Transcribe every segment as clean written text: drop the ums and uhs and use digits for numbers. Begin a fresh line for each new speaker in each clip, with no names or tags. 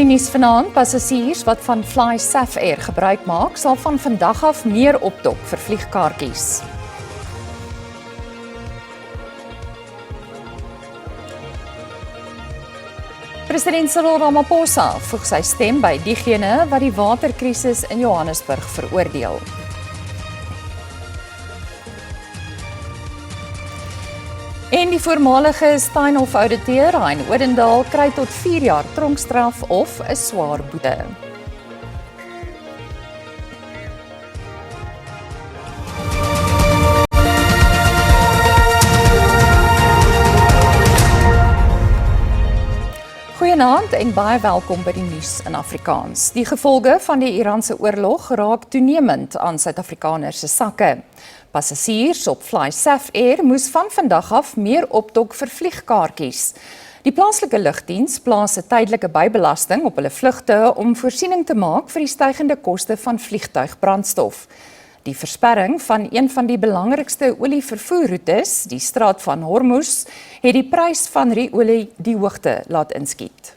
die nuus vanaand, passasiers wat van FlySafair Air gebruik maak, sal van vandag af meer opdok vir vliegkaartjies. President Cyril Ramaphosa voeg sy stem by diegene wat die waterkrisis in Johannesburg veroordeel. En die voormalige Steinhoff-ouditeur, Hein Odendaal, kry tot 4 jaar tronkstraf of 'n swaar boete. Goeienaand en baie welkom by die nuus in Afrikaans. Die gevolge van die Iranse oorlog raak toenemend aan Suid-Afrikaners se sakke. Passasiers op FlySafair Air moes van vandag af meer opdok vir vliegkaartjies. Die plaaslike lugdiens plaas 'n tydelike bybelasting op hulle vlugte om voorsiening te maak vir die stygende koste van vliegtuigbrandstof. Die versperring van een van die belangrikste olievervoerroetes, die Straat van Hormuz, het die prys van ru-olie die hoogte laat inskiet.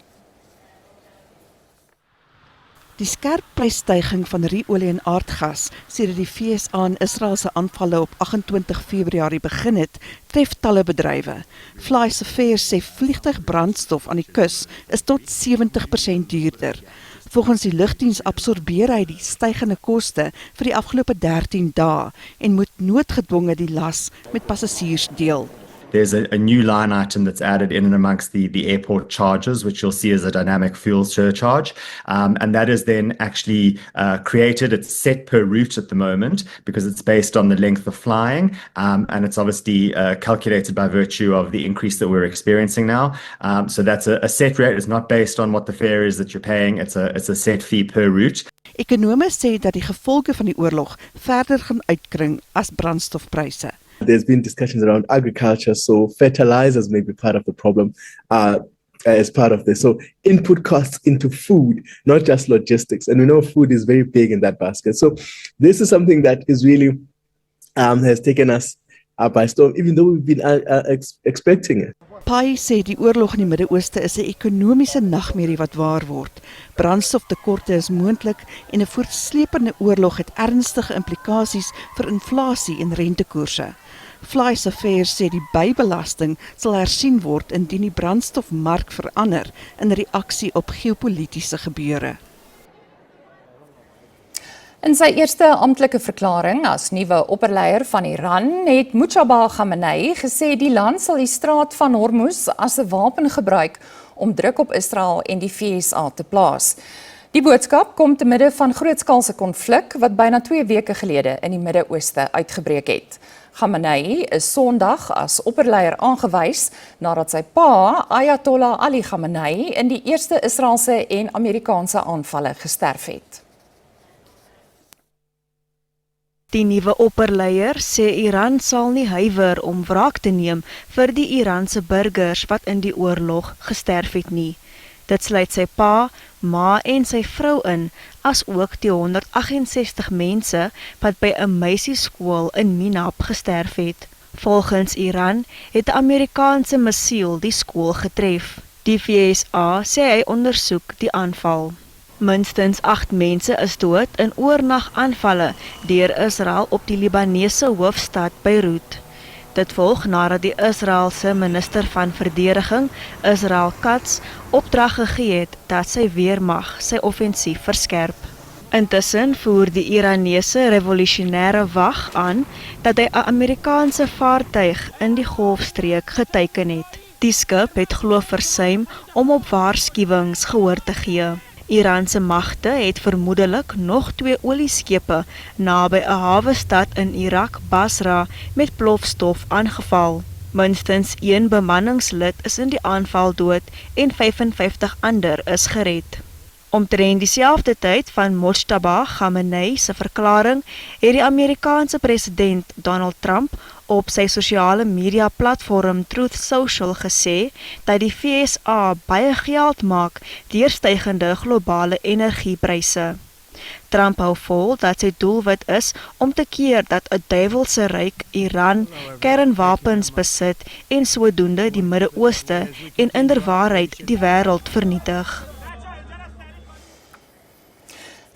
Die skerp prysstyging van ru-olie en aardgas sedert die VSA en Israel se aanvalle op 28 Februarie begin het, tref talle bedrywe. FlySafair sê vliegtuigbrandstof aan die kus is tot 70% duurder. Volgens die lugdiens absorbeer hy die stygende koste vir die afgelope 13 dae en moet noodgedwonge die las met passasiers deel.
There's a new line item that's added in and amongst the airport charges, which you'll see as a dynamic fuel surcharge. And that is then actually created. It's set per route at the moment because it's based on the length of flying. And it's obviously calculated by virtue of the increase that we're experiencing now. So that's a set rate. It's not based on what the fare is that you're paying. It's a set fee per route.
Ekonome sê dat die gevolge van die oorlog verder gaan uitkring as brandstofpryse.
There's been discussions around agriculture, so fertilizers may be part of the problem as part of this. So input costs into food, not just logistics. And we know food is very big in that basket. So this is something that is really has taken us by storm, even though we've been expecting it.
Pai sê die oorlog in die Midde-Ooste is 'n ekonomiese nagmerrie wat waar word. Brandstoftekorte is moontlik en 'n voortsleepende oorlog het ernstige implikasies vir inflasie en rentekoerse. FlySafair sê die bybelasting sal hersien word indien die brandstofmark verander in reaksie op geopolitiese gebeure.
In sy eerste amptelike verklaring as nuwe opperleier van Iran het Mujtaba Khamenei gesê die land sal die Straat van Hormuz as 'n wapen gebruik om druk op Israel en die VSA te plaas. Die boodskap kom te midde van grootskaalse konflik wat byna 2 weke gelede in die Midde-Ooste uitgebreek het. Khamenei is Sondag as opperleier aangewys nadat sy pa, Ayatollah Ali Khamenei, in die eerste Israeliese en Amerikaanse aanvalle gesterf het.
Die nuwe opperleier sê Iran sal nie huiwer om wraak te neem vir die Iranse burgers wat in die oorlog gesterf het nie. Dit sluit sy pa, ma en sy vrou in, as ook die 168 mense wat by 'n meisieskool in Minab gesterf het. Volgens Iran het 'n Amerikaanse missiel die skool getref. Die VSA sê hy ondersoek die aanval. Minstens 8 mense is dood in oornagaanvalle deur Israel op die Libanese hoofstad Beirut. Dit volg nadat die Israeliese minister van verdediging, Israel Katz, opdrag gegee het dat sy weermag sy offensief verskerp. Intussen voer die Iranese revolusionêre wag aan dat hy 'n Amerikaanse vaartuig in die golfstreek geteiken het. Die skip het glo versuim om op waarskuwings gehoor te gee. Iranse magte het vermoedelik nog 2 olieskepe naby 'n hawestad in Irak, Basra, met plofstof aangeval. Minstens 1 bemanningslid is in die aanval dood en 55 ander is gered. Omtrent dieselfde tyd van Mujtaba Khamenei se verklaring het die Amerikaanse president Donald Trump op sy sosiale media platform Truth Social gesê dat die VSA baie geld maak deur stygende globale energiepryse. Trump hou vol dat sy doelwit is om te keer dat 'n duiwelse ryk Iran kernwapens besit en sodoende die Midde-Ooste en inderwaarheid die wêreld vernietig.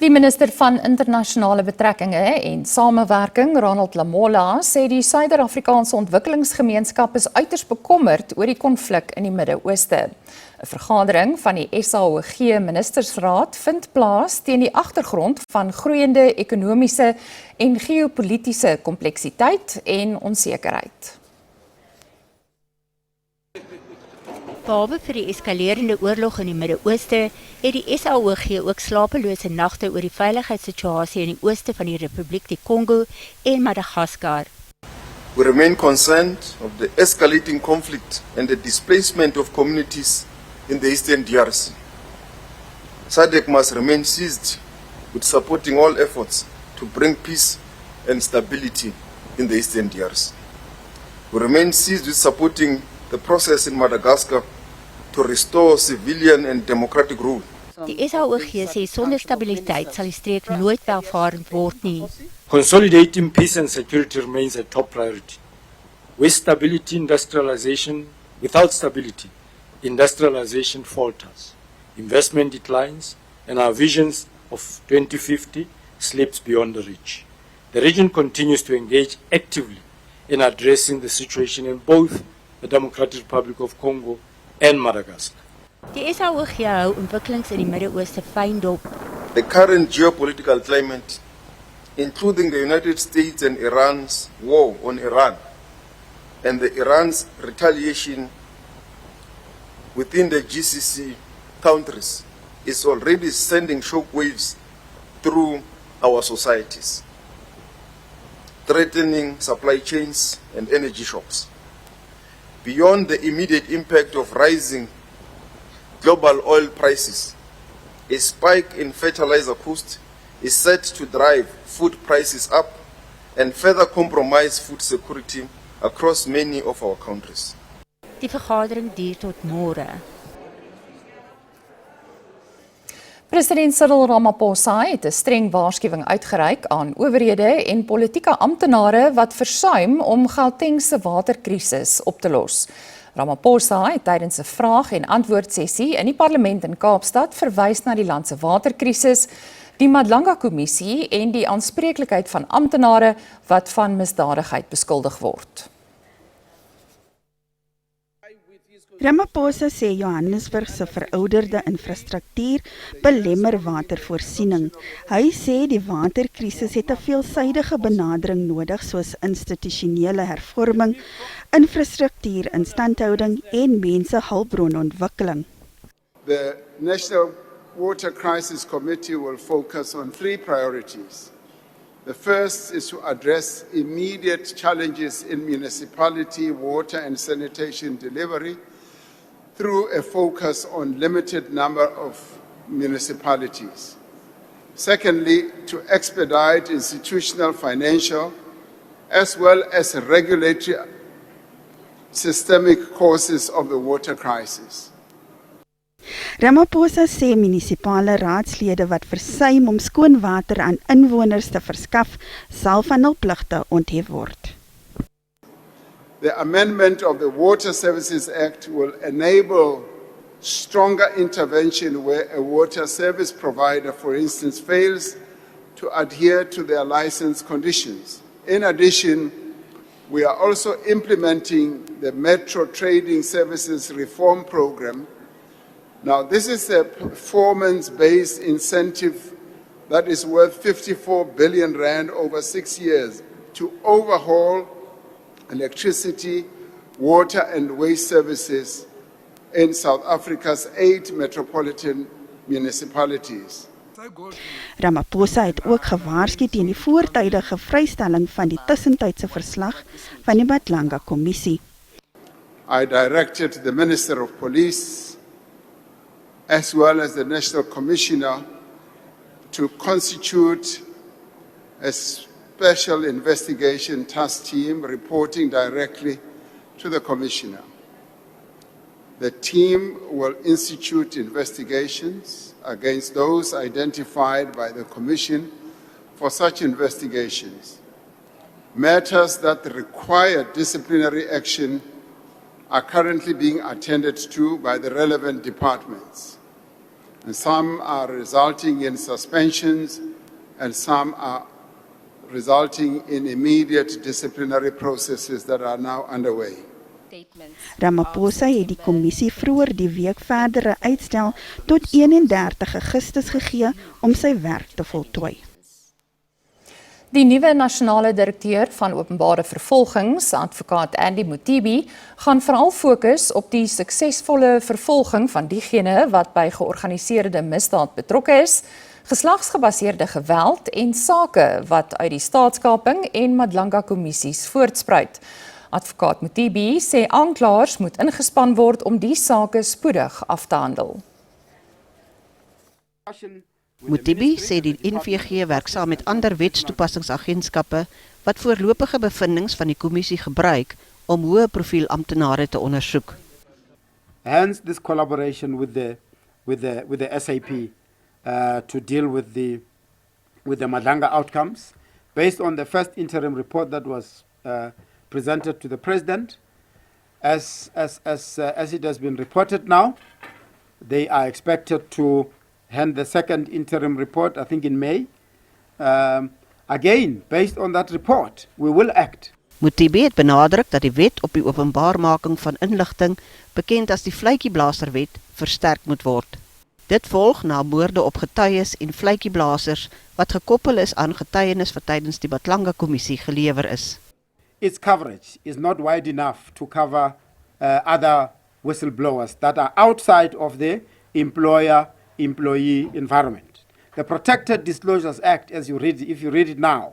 Die minister van internasionale betrekkinge en samewerking, Ronald Lamola, sê die Suider-Afrikaanse ontwikkelingsgemeenskap is uiters bekommerd oor die konflik in die Midde-Ooste. 'n Vergadering van die SAOG Ministersraad vind plaas teen die agtergrond van groeiende ekonomiese en geopolitiese kompleksiteit en onsekerheid.
Behalwe vir die eskalerende oorlog in die Midde-Ooste, het die SAOG ook slapelose nagte oor die veiligheidssituasie in die ooste van die Republiek die Kongo en Madagaskar.
We remain concerned of the escalating conflict and the displacement of communities in the Eastern DRC. SADC must remain seized with supporting all efforts to bring peace and stability in the Eastern DRC. We remain seized with supporting the process in Madagascar to restore civilian and democratic rule.
Die SAOG sê sonder stabiliteit sal die streek nooit welvarend word nie.
Consolidating peace and security remains a top priority. With stability, without stability, industrialization falters, investment declines, and our visions of 2050 slips beyond the reach. The region continues to engage actively in addressing the situation in both the Democratic Republic of Congo and Madagascar.
Die SAOG hou ontwikkelings in die Midde-Ooste fyn dop.
The current geopolitical climate, including the United States and Iran's war on Iran, and the Iran's retaliation within the GCC countries, is already sending shockwaves through our societies, threatening supply chains and energy shocks. Beyond the immediate impact of rising global oil prices, a spike in fertilizer cost is set to drive food prices up and further compromise food security across many of our countries.
Die vergadering duur tot môre.
President Cyril Ramaphosa het 'n streng waarskuwing uitgereik aan owerhede en politieke amptenare wat versuim om Gauteng se waterkrisis op te los. Ramaphosa het tydens 'n vraag- en antwoordsessie in die parlement in Kaapstad verwys na die land se waterkrisis, die Madlanga-kommissie en die aanspreeklikheid van amptenare wat van misdadigheid beskuldig word.
Ramaphosa sê Johannesburg se verouderde infrastruktuur belemmer watervoorsiening. Hy sê die waterkrisis het 'n veelsidige benadering nodig soos institusionele hervorming, infrastruktuur instandhouding en mensehulpbronontwikkeling.
The National Water Crisis Committee will focus on 3 priorities. The first is to address immediate challenges in municipality water and sanitation delivery through a focus on limited number of municipalities. Secondly, to expedite institutional, financial, as well as regulatory systemic causes of the water crisis.
Ramaphosa sê munisipale raadslede wat versuim om skoon water aan inwoners te verskaf, sal van hul pligte onthef word.
The amendment of the Water Services Act will enable stronger intervention where a water service provider, for instance, fails to adhere to their license conditions. In addition, we are also implementing the Metro Trading Services Reform Program. Now, this is a performance-based incentive that is worth 54 billion rand over 6 years to overhaul electricity, water and waste services in South Africa's 8 metropolitan municipalities.
Ramaphosa het ook gewaarsku teen die voortydige vrystelling van die tussentydse verslag van die Madlanga-kommissie.
I directed the Minister of Police as well as the National Commissioner to constitute a special investigation task team reporting directly to the Commissioner. The team will institute investigations against those identified by the Commission for such investigations. Matters that require disciplinary action are currently being attended to by the relevant departments. and some are resulting in suspensions, and some are resulting in immediate disciplinary processes that are now underway.
Ramaphosa het die kommissie vroeër die week verdere uitstel tot 31 Augustus gegee om sy werk te voltooi.
Die nuwe nasionale direkteur van openbare vervolgings, advokaat Andy Mothibi, gaan veral fokus op die suksesvolle vervolging van diegene wat by georganiseerde misdaad betrokke is, geslagsgebaseerde geweld en sake wat uit die staatskaping en Madlanga kommissies voortspruit. Advokaat Mothibi sê aanklaers moet ingespan word om die sake spoedig af te handel.
Mothibi sê die NVG werk saam met ander wetstoepassingsagentskappe wat voorlopige bevindings van die kommissie gebruik om hoë profiel amptenare te ondersoek.
Hence this collaboration with the SAP to deal with the Madlanga outcomes based on the first interim report that was presented to the president. As it has been reported now, they are expected to hand the second interim report, I think in May. Again, based on that report, we will act.
Mothibi het benadruk dat die wet op die openbaarmaking van inligting, bekend as die Vletjieblaserwet, versterk moet word. Dit volg na moorde op getuies en vletjieblasers wat gekoppel is aan getuienis wat tydens die Madlanga kommissie gelewer is.
Its coverage is not wide enough to cover other whistleblowers that are outside of the employer-employee environment. The Protected Disclosures Act, if you read it now,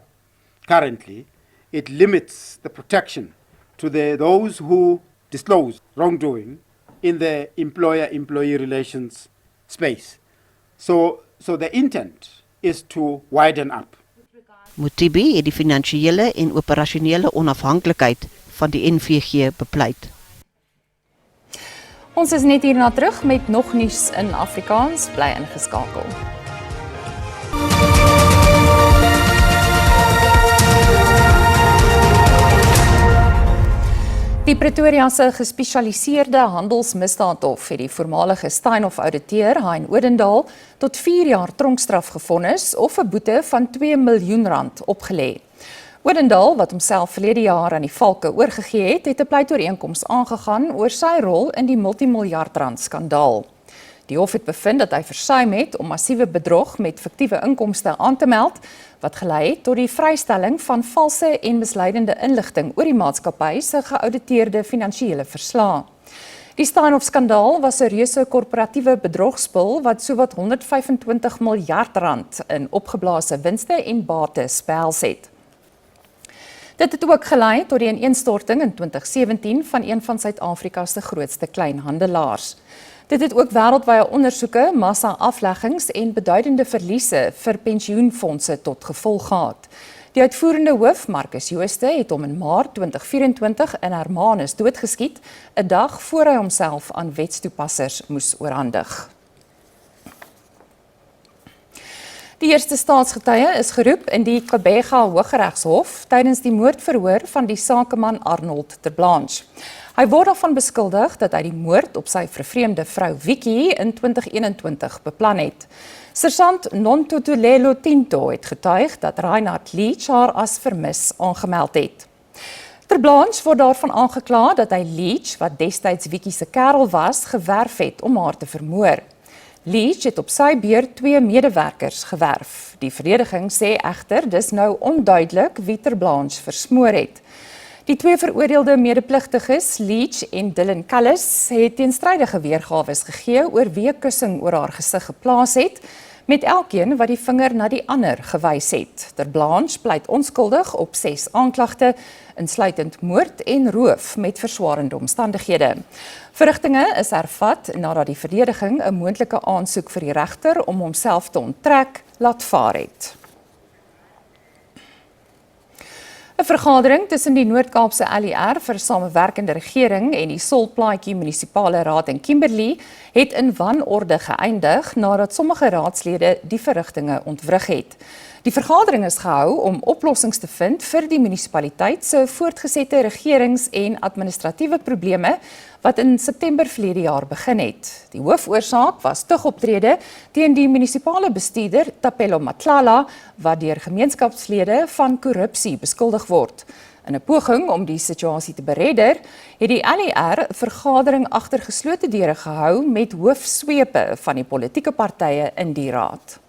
currently, it limits the protection to those who disclose wrongdoing in the employer-employee relations space. So the intent is to widen up.
Mothibi het die finansiële en operasionele onafhanklikheid van die NVG bepleit.
Ons is net hierna terug met nog nuus in Afrikaans, bly ingeskakel. Die Pretoria se gespesialiseerde handelsmisdaadhof het die voormalige Steinhoff-ouditeur Hein Odendaal tot 4 jaar tronkstraf gefonnis of 'n boete van R2 miljoen opgelê. Odendaal, wat homself verlede jaar aan die valke oorgegee het, het 'n pleitooreenkoms aangegaan oor sy rol in die multimiljard-rand skandaal. Die hof het bevind dat hy versuim het om massiewe bedrog met fiktiewe inkomste aan te meld, wat gelei het tot die vrystelling van valse en misleidende inligting oor die maatskappy se geauditeerde finansiële verslae. Die Steinhoff-skandaal was 'n reuse korporatiewe bedrogspil wat sowat R125 miljard in opgeblaase winste en bates behels het. Dit het ook gelei tot die ineenstorting in 2017 van een van Suid-Afrika se grootste kleinhandelaars. Dit het ook wêreldwye ondersoeke, massa-afleggings en beduidende verliese vir pensioenfondse tot gevolg gehad. Die uitvoerende hoof, Marcus Jooste, het hom in Maart 2024 in Hermanus doodgeskiet, 'n dag voor hy homself aan wetstoepassers moes oorhandig. Die eerste staatsgetuie is geroep in die Gqeberha Hooggeregshof tydens die moordverhoor van die sakeman Arnold ter Blanche. Hy word daarvan beskuldig dat hy die moord op sy vervreemde vrou Vicky in 2021 beplan het. Sergeant Nontutulelo Tinto het getuig dat Reinhard Leach haar as vermis aangemeld het. Ter Blanche word daarvan aangekla dat hy Leach, wat destyds Vicky se kerel was, gewerf het om haar te vermoor. Leach het op sy beurt 2 medewerkers gewerf. Die verdediging sê egter dis nou onduidelik wie Ter Blanche versmoor het. Die 2 veroordeelde medepligtiges, Leach en Dylan Cullis, het teenstrydige weergawe gegee oor wie 'n kussing oor haar gesig geplaas het, met elkeen wat die vinger na die ander gewys het. Ter Blanche pleit onskuldig op 6 aanklagte, insluitend moord en roof met verswarende omstandighede. Verrigtinge is hervat nadat die verdediging 'n moontlike aansoek vir die regter om homself te onttrek laat vaar het. 'n Vergadering tussen die Noord-Kaapse LER vir samewerkende regering en die Solplaatjie Munisipale Raad in Kimberley het in wanorde geëindig nadat sommige raadslede die verrigtinge ontwrig het. Die vergadering is gehou om oplossings te vind vir die munisipaliteit se voortgesette regerings- en administratiewe probleme wat in September verlede jaar begin het. Die hoofoorsaak was tugoptrede teen die munisipale bestuurder Tapelo Matlala wat deur gemeenskapslede van korrupsie beskuldig word. In 'n poging om die situasie te beredder, het die LER 'n vergadering agter geslote deure gehou met hoofsweepe van die politieke partye in die raad.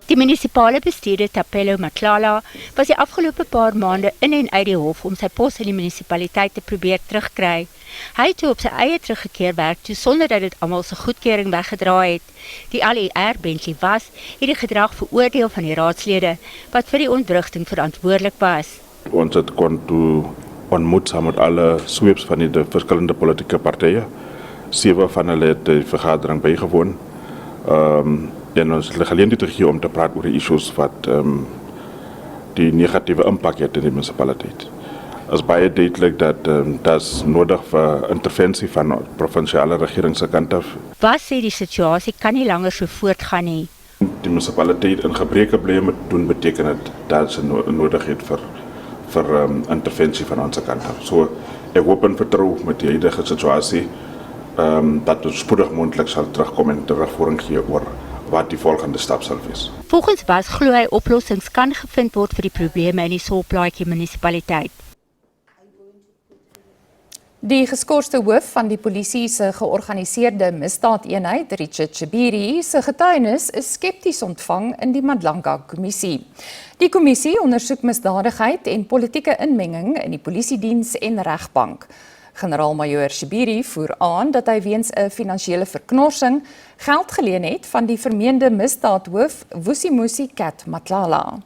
Die munisipale bestuurder Tapelo Matlala was die afgelope paar maande in en uit die hof om sy pos in die munisipaliteit te probeer terugkry. Hy het toe op sy eie teruggekeer werk toe sonder dat dit almal se goedkeuring weggedraai het. Die LER Bentley was het die gedrag veroordeel van die raadslede wat vir die ontwrigting verantwoordelik was.
Ons het kon toe ontmoet saam met alle sweeps van die verskillende politieke partye. 7 van hulle het die vergadering bygewoon. En ons het geleentheid gegee om te praat oor die issues wat die negatiewe impak het in die munisipaliteit. Is baie duidelik dat dit is nodig vir intervensie van provinsiale regering se kant af.
Was sê die situasie kan nie langer so voortgaan nie.
Die munisipaliteit in gebreke bly met doen beteken dit dat se nodigheid vir intervensie van ons kant af. So ek hoop en vertrou met die huidige situasie dat ons spoedig moontlik sal terugkom en terugvoering gee oor wat die volgende stap sal wees.
Volgens Was glo hy oplossings kan gevind word vir die probleme in die Solplaatjie munisipaliteit.
Die geskorste hoof van die polisie se georganiseerde misdaadeenheid, Richard Chibiri, se getuienis is skepties ontvang in die Madlanga-kommissie. Die kommissie ondersoek misdadigheid en politieke inmenging in die polisiediens en regbank. Generaal-majoor Chibiri voer aan dat hy weens 'n finansiële verknorsing geld geleen het van die vermeende misdaadhoof Vusimusi Kat Matlala.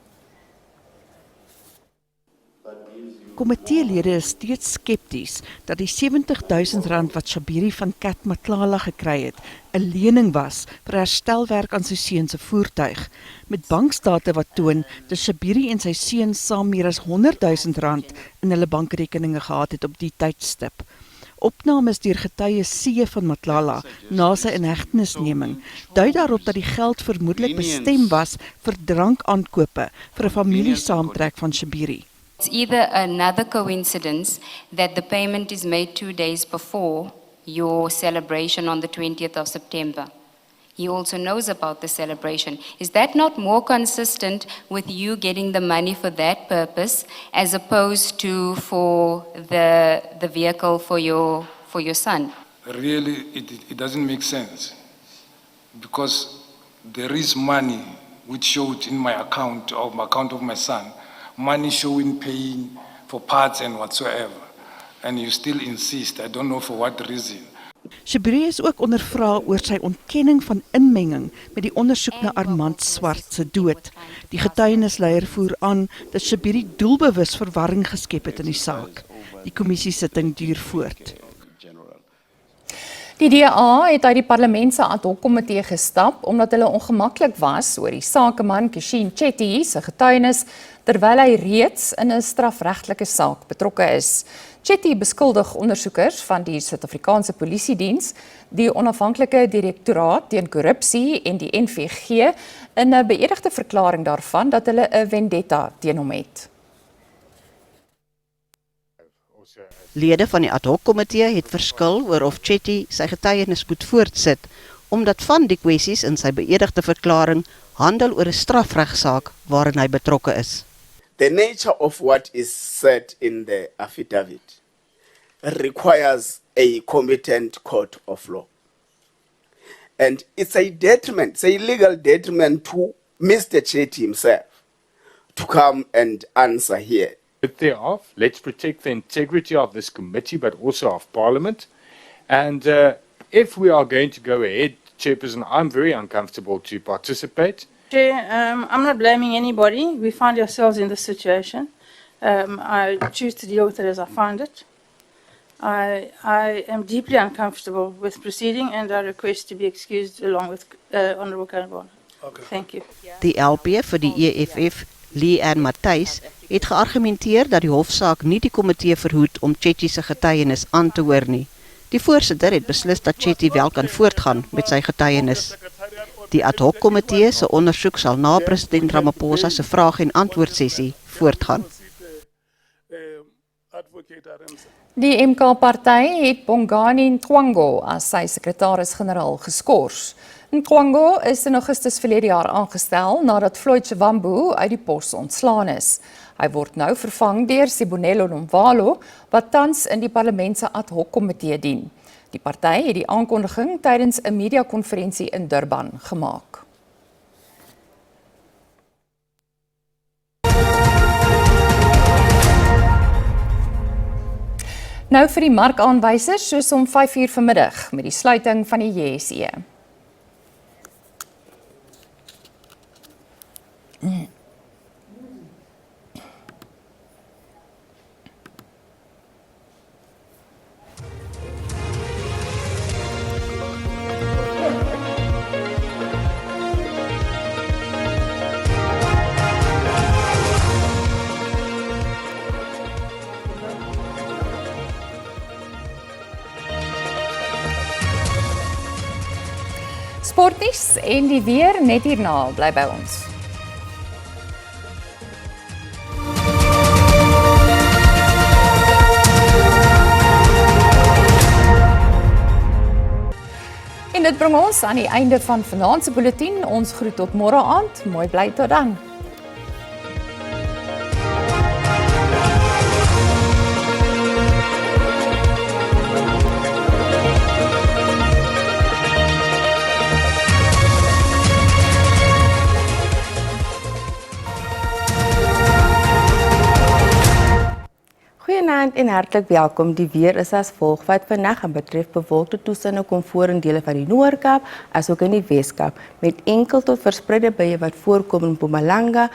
Komiteelede is steeds skepties dat die R70.000 wat Chibiri van Kat Matlala gekry het, 'n lening was vir herstelwerk aan sy seun se voertuig, met bankstate wat toon dat Chibiri en sy seun saam meer as R100.000 in hulle bankrekeninge gehad het op die tydstip. Opnames deur getuie C van Matlala na sy inhegtenisneming dui daarop dat die geld vermoedelik bestem was vir drankaankope vir 'n familiesaamtrek van Chibiri.
It's either another coincidence that the payment is made 2 days before your celebration on the 20th of September. He also knows about the celebration. Is that not more consistent with you getting the money for that purpose as opposed to for the vehicle for your son?
Really, it doesn't make sense because there is money which showed in my account of my son. Money showing paying for parts and whatsoever. And you still insist, I don't know for what reason.
Chibiri is ook ondervra oor sy ontkenning van inmenging met die ondersoek na Armand Swart se dood. Die getuienisleier voer aan dat Chibiri doelbewus verwarring geskep het in die saak. Die kommissiesitting duur voort.
Die DA het uit die parlement se ad hoc komitee gestap omdat hulle ongemaklik was oor die sakeman Kishin Chetty se getuienis terwyl hy reeds in 'n strafregtelike saak betrokke is. Chetty beskuldig ondersoekers van die Suid-Afrikaanse Polisiediens, die onafhanklike direktoraat teen korrupsie en die NVG in 'n beëdigde verklaring daarvan dat hulle 'n vendetta teen hom het.
Lede van die ad hoc komitee het verskil oor of Chetty sy getuienis moet voortsit, omdat van die kwessies in sy beëdigde verklaring handel oor 'n strafregsaak waarin hy betrokke is.
The nature of what is said in the affidavit requires a competent court of law. And it's a detriment, it's a legal detriment to Mr. Chetty himself to come and answer here.
Thereof, let's protect the integrity of this committee, but also of Parliament. And if we are going to go ahead, Chairperson, I'm very uncomfortable to participate.
Chair, I'm not blaming anybody. We find ourselves in this situation. I choose to deal with it as I find it. I am deeply uncomfortable with proceeding and I request to be excused along with Honourable Kernborn. Okay. Thank you.
Die LP vir die EFF, Lee-Ann Matthys, het geargumenteer dat die hofsaak nie die komitee verhoed om Chetty se getuienis aan te hoor nie. Die voorsitter het beslis dat Chetty wel kan voortgaan met sy getuienis. Die ad hoc komitee se ondersoek sal na president Ramaphosa se vraag en antwoord sessie voortgaan.
Die MK-party het Bongani Ntwango as sy sekretaris-generaal geskort. Ntwango is in Augustus verlede jaar aangestel nadat Floyd Shivambu uit die pos ontslaan is. Hy word nou vervang deur Sibonelo Nomvalo, wat tans in die parlement se ad hoc komitee dien. Die party het die aankondiging tydens 'n media-konferensie in Durban gemaak. Nou vir die markaanwysers soos om 5:00 vanmiddag met die sluiting van die JSE. Sportnuus en die weer net hierna, bly by ons. En dit bring ons aan die einde van vanaand se bulletin. Ons groet tot môre aand. Mooi bly tot dan.
Goeienaand en hartlik welkom. Die weer is as volg wat vandag en betref bewolkte toestande kom voor in dele van die Noord-Kaap as ook in die Wes-Kaap met enkel tot verspreide buie wat voorkom in Mpumalanga,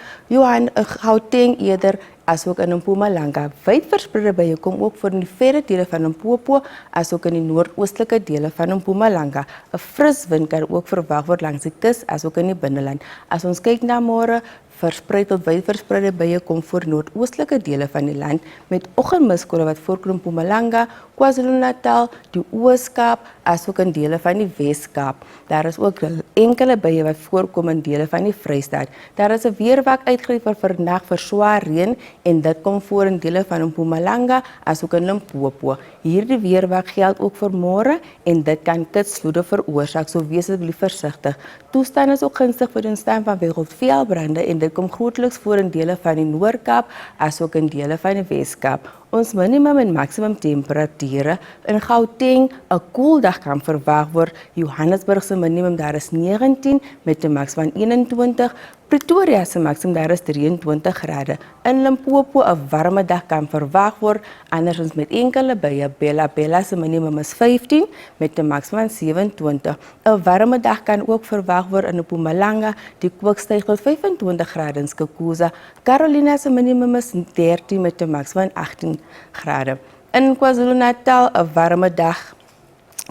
Gauteng eerder as ook in Mpumalanga. Wyd verspreide buie kom ook voor in die verre dele van Limpopo as ook in die noordoostelike dele van Mpumalanga. 'n Fris wind kan ook verwag word langs die kus as ook in die binneland. As ons kyk na môre, verspreid tot wyd verspreide buie kom voor noordoostelike dele van die land met oggendmiskolle wat voorkom in Mpumalanga, KwaZulu-Natal, die Oos-Kaap as ook in dele van die Wes-Kaap. Daar is ook enkele buie wat voorkom in dele van die Vrystaat. Daar is 'n weerwak uitgereik vir vandag vir swaar reën en dit kom voor in dele van Mpumalanga as ook in Limpopo. Hierdie weerwak geld ook vir môre en dit kan kitsvloede veroorsaak, so wees asseblief versigtig. Toestand is ook gunstig vir die ontstaan van wêreldveelbrande en dit kom grootliks voor in dele van die Noord-Kaap as ook in dele van die Wes-Kaap. Ons minimum en maksimum temperature in Gauteng 'n koel dag kan verwag word. Johannesburg se minimum daar is 19 met 'n maks van 21. Pretoria se maksimum daar is 23 grade. In Limpopo 'n warme dag kan verwag word, andersins met enkele buie. Bella se minimum is 15 met 'n maks van 27. 'n Warme dag kan ook verwag word in Mpumalanga. Die kook styg tot 25 grade in Skukuza. Carolina se minimum is 13 met 'n maks van 18 grade. In KwaZulu-Natal 'n warme dag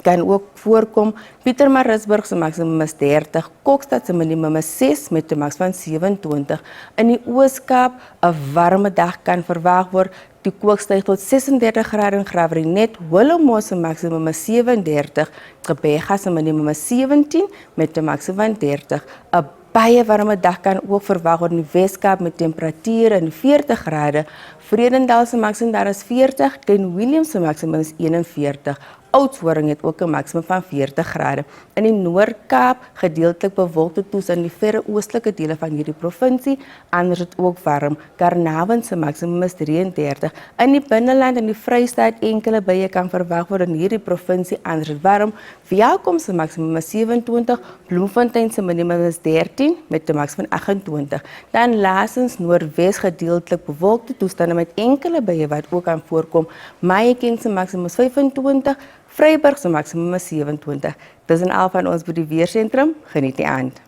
kan ook voorkom. Pietermaritzburg se maksimum is 30, Kokstad se minimum is 6 met 'n maks van 27. In die Oos-Kaap 'n warme dag kan verwag word. Die kook styg tot 36 grade in Graaf-Reinet. Willowmoor se maksimum is 37, Gqeberha se minimum is 17 met 'n maks van 30. 'n Baie warme dag kan ook verwag word in die Wes-Kaap met temperature in 40 grade. Vredendal se maksimum daar is 40, Ken Williams se maksimum is 41. Oudtshoorn het ook 'n maksimum van 40 grade. In die Noord-Kaap gedeeltelik bewolkte toestand in die verre oostelike dele van hierdie provinsie, anders het ook warm. Carnarvon se maksimum is 33. In die binneland en die Vrystaat enkele buie kan verwag word in hierdie provinsie, anders het warm. Welkom se maksimum is 27, Bloemfontein se minimum is 13 met 'n maks van 28. Dan laasens Noordwes gedeeltelik bewolkte toestande met enkele buie wat ook kan voorkom. Mahikeng se maksimum is 25. Vryburg se maksimum is 27. Dis en al van ons by die weersentrum. Geniet die aand.